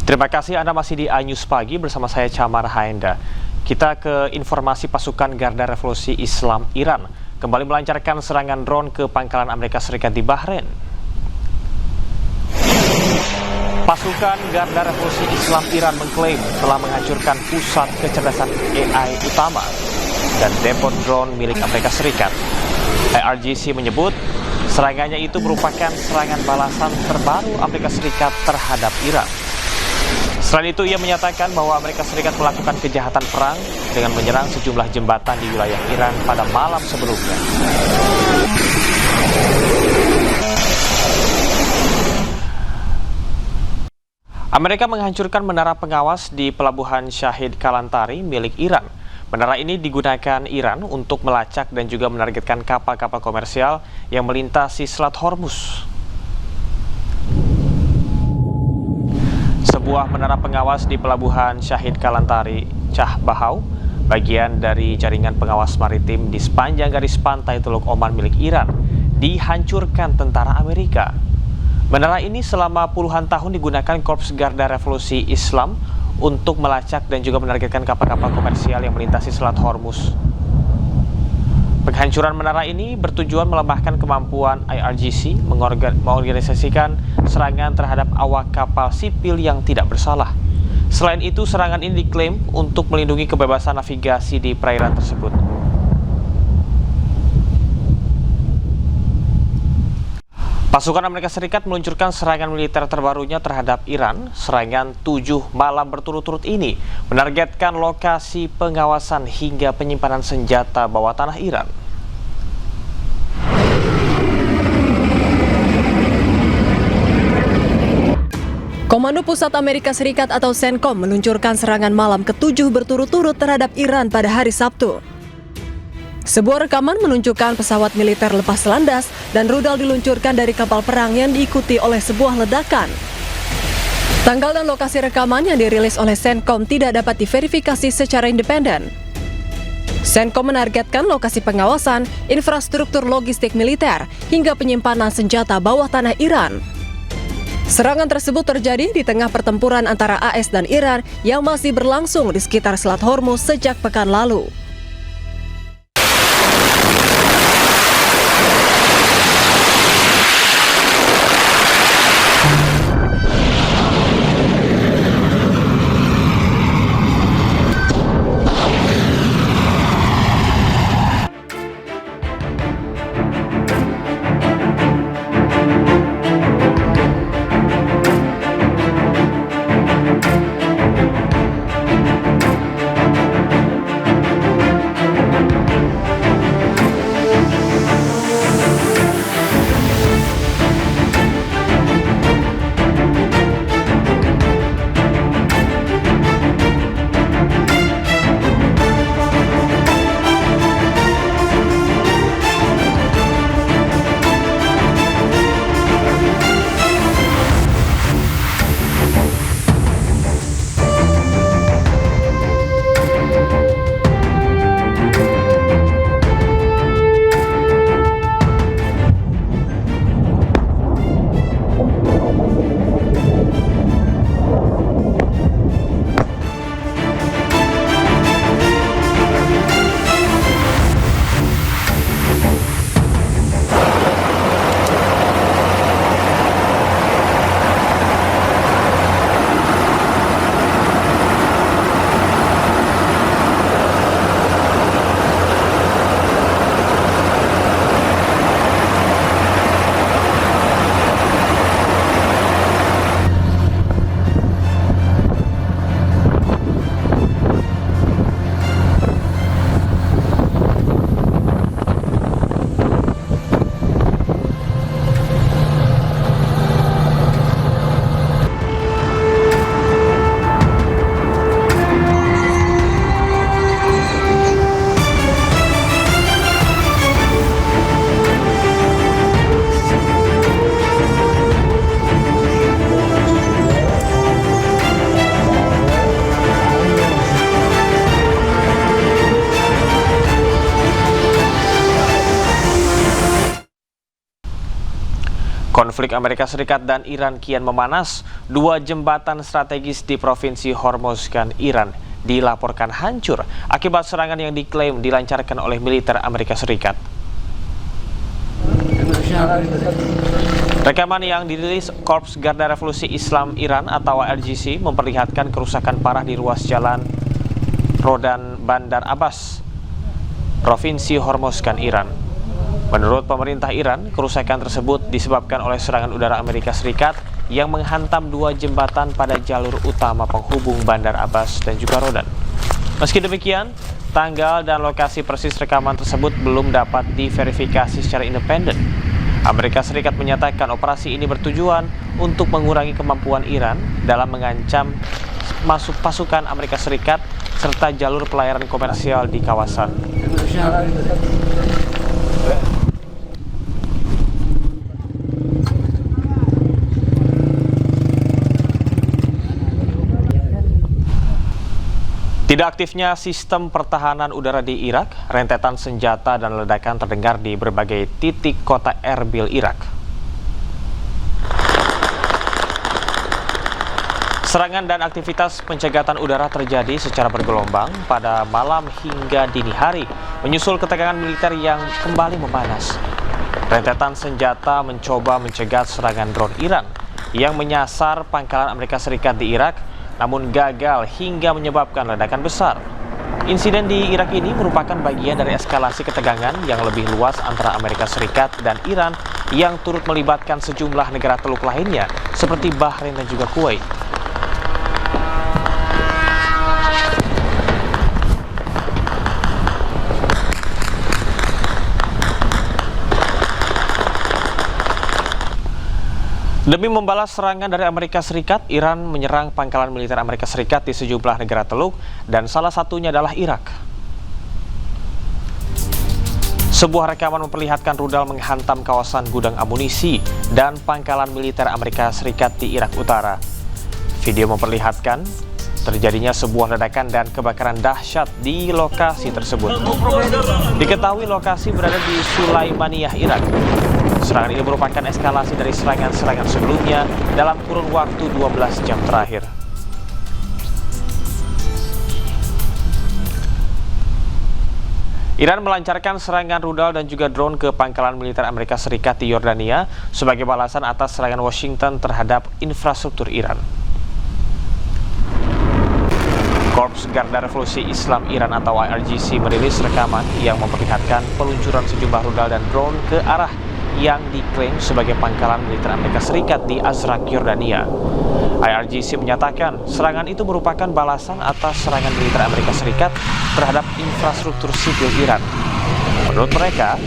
Terima kasih Anda masih di iNews Pagi bersama saya Camar Haenda. Kita ke informasi pasukan Garda Revolusi Islam Iran kembali melancarkan serangan drone ke pangkalan Amerika Serikat di Bahrain. Pasukan Garda Revolusi Islam Iran mengklaim telah menghancurkan pusat kecerdasan AI utama dan depo drone milik Amerika Serikat. IRGC menyebut serangannya itu merupakan serangan balasan terbaru Amerika Serikat terhadap Iran. Selain itu, ia menyatakan bahwa Amerika Serikat melakukan kejahatan perang dengan menyerang sejumlah jembatan di wilayah Iran pada malam sebelumnya. Amerika menghancurkan menara pengawas di pelabuhan Shahid Kalantari milik Iran. Menara ini digunakan Iran untuk melacak dan juga menargetkan kapal-kapal komersial yang melintasi Selat Hormuz. Sebuah menara pengawas di pelabuhan Shahid Kalantari, Cah Bahau, bagian dari jaringan pengawas maritim di sepanjang garis pantai Teluk Oman milik Iran, dihancurkan tentara Amerika. Menara ini selama puluhan tahun digunakan Korps Garda Revolusi Islam untuk melacak dan juga menargetkan kapal-kapal komersial yang melintasi Selat Hormuz. Penghancuran menara ini bertujuan melemahkan kemampuan IRGC mengorganisasikan serangan terhadap awak kapal sipil yang tidak bersalah. Selain itu, serangan ini diklaim untuk melindungi kebebasan navigasi di perairan tersebut. Pasukan Amerika Serikat meluncurkan serangan militer terbarunya terhadap Iran. Serangan 7 malam berturut-turut ini menargetkan lokasi pengawasan hingga penyimpanan senjata bawah tanah Iran. Komando Pusat Amerika Serikat atau CENTCOM meluncurkan serangan malam ke-7 berturut-turut terhadap Iran pada hari Sabtu. Sebuah rekaman menunjukkan pesawat militer lepas landas dan rudal diluncurkan dari kapal perang yang diikuti oleh sebuah ledakan. Tanggal dan lokasi rekaman yang dirilis oleh CENTCOM tidak dapat diverifikasi secara independen. CENTCOM menargetkan lokasi pengawasan, infrastruktur logistik militer, hingga penyimpanan senjata bawah tanah Iran. Serangan tersebut terjadi di tengah pertempuran antara AS dan Iran yang masih berlangsung di sekitar Selat Hormuz sejak pekan lalu. Konflik Amerika Serikat dan Iran kian memanas. Dua jembatan strategis di Provinsi Hormozgan, Iran dilaporkan hancur akibat serangan yang diklaim dilancarkan oleh militer Amerika Serikat. Rekaman yang dirilis Korps Garda Revolusi Islam Iran atau IRGC memperlihatkan kerusakan parah di ruas jalan Rodan Bandar Abbas, Provinsi Hormozgan, Iran. Menurut pemerintah Iran, kerusakan tersebut disebabkan oleh serangan udara Amerika Serikat yang menghantam dua jembatan pada jalur utama penghubung Bandar Abbas dan juga Rodan. Meski demikian, tanggal dan lokasi persis rekaman tersebut belum dapat diverifikasi secara independen. Amerika Serikat menyatakan operasi ini bertujuan untuk mengurangi kemampuan Iran dalam mengancam masuk pasukan Amerika Serikat serta jalur pelayaran komersial di kawasan. Tidak aktifnya sistem pertahanan udara di Irak, rentetan senjata dan ledakan terdengar di berbagai titik kota Erbil, Irak. Serangan dan aktivitas pencegatan udara terjadi secara bergelombang pada malam hingga dini hari, menyusul ketegangan militer yang kembali memanas. Rentetan senjata mencoba mencegat serangan drone Iran yang menyasar pangkalan Amerika Serikat di Irak, namun gagal hingga menyebabkan ledakan besar. Insiden di Irak ini merupakan bagian dari eskalasi ketegangan yang lebih luas antara Amerika Serikat dan Iran yang turut melibatkan sejumlah negara Teluk lainnya seperti Bahrain dan juga Kuwait. Demi membalas serangan dari Amerika Serikat, Iran menyerang pangkalan militer Amerika Serikat di sejumlah negara Teluk dan salah satunya adalah Irak. Sebuah rekaman memperlihatkan rudal menghantam kawasan gudang amunisi dan pangkalan militer Amerika Serikat di Irak Utara. Video memperlihatkan terjadinya sebuah ledakan dan kebakaran dahsyat di lokasi tersebut. Diketahui lokasi berada di Sulaimaniyah, Irak. Serangan ini merupakan eskalasi dari serangan-serangan sebelumnya dalam kurun waktu 12 jam terakhir. Iran melancarkan serangan rudal dan juga drone ke pangkalan militer Amerika Serikat di Yordania sebagai balasan atas serangan Washington terhadap infrastruktur Iran. Korps Garda Revolusi Islam Iran atau IRGC merilis rekaman yang memperlihatkan peluncuran sejumlah rudal dan drone ke arah yang diklaim sebagai pangkalan militer Amerika Serikat di Azraq, Yordania. IRGC menyatakan serangan itu merupakan balasan atas serangan militer Amerika Serikat terhadap infrastruktur sipil Iran. Menurut mereka,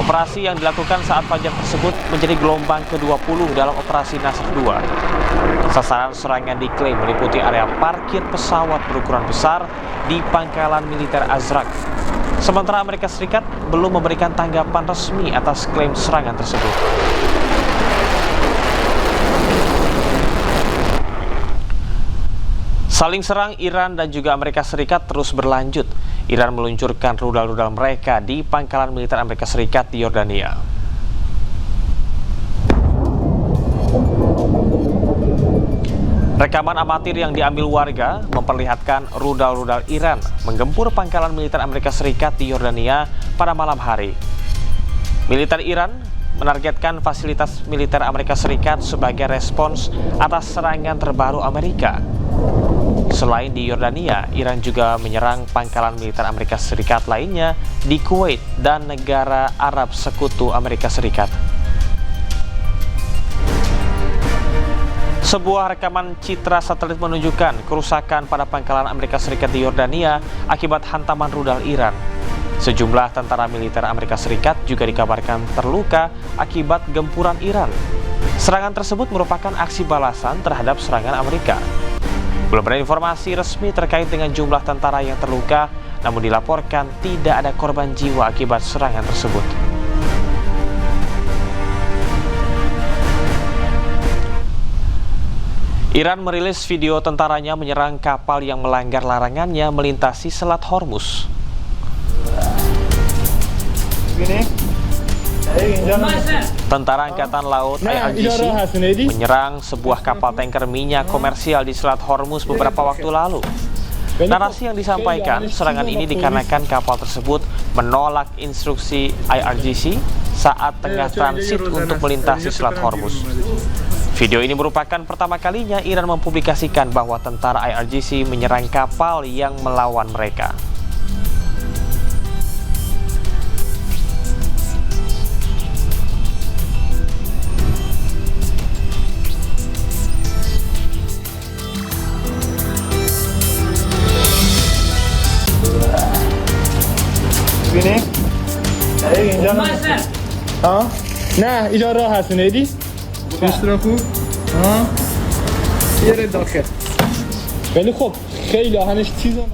operasi yang dilakukan saat fajar tersebut menjadi gelombang ke-20 dalam operasi Nasr 2. Sasaran serangan diklaim meliputi area parkir pesawat berukuran besar di pangkalan militer Azraq. Sementara Amerika Serikat belum memberikan tanggapan resmi atas klaim serangan tersebut. Saling serang Iran dan juga Amerika Serikat terus berlanjut. Iran meluncurkan rudal-rudal mereka di pangkalan militer Amerika Serikat di Yordania. Rekaman amatir yang diambil warga memperlihatkan rudal-rudal Iran menggempur pangkalan militer Amerika Serikat di Yordania pada malam hari. Militer Iran menargetkan fasilitas militer Amerika Serikat sebagai respons atas serangan terbaru Amerika. Selain di Yordania, Iran juga menyerang pangkalan militer Amerika Serikat lainnya di Kuwait dan negara Arab Sekutu Amerika Serikat. Sebuah rekaman citra satelit menunjukkan kerusakan pada pangkalan Amerika Serikat di Yordania akibat hantaman rudal Iran. Sejumlah tentara militer Amerika Serikat juga dikabarkan terluka akibat gempuran Iran. Serangan tersebut merupakan aksi balasan terhadap serangan Amerika. Belum ada informasi resmi terkait dengan jumlah tentara yang terluka, namun dilaporkan tidak ada korban jiwa akibat serangan tersebut. Iran merilis video tentaranya menyerang kapal yang melanggar larangannya melintasi Selat Hormuz. Tentara Angkatan Laut IRGC menyerang sebuah kapal tanker minyak komersial di Selat Hormuz beberapa waktu lalu. Narasi yang disampaikan, serangan ini dikarenakan kapal tersebut menolak instruksi IRGC saat tengah transit untuk melintasi Selat Hormuz. Video ini merupakan pertama kalinya Iran mempublikasikan bahwa tentara IRGC menyerang kapal yang melawan mereka. بینی؟ اینجا ها؟ نه اینجا راه هست نیدی؟ پیش رو خوب؟ ها؟ یه داخل ولی خب خیلی آهنش چیزا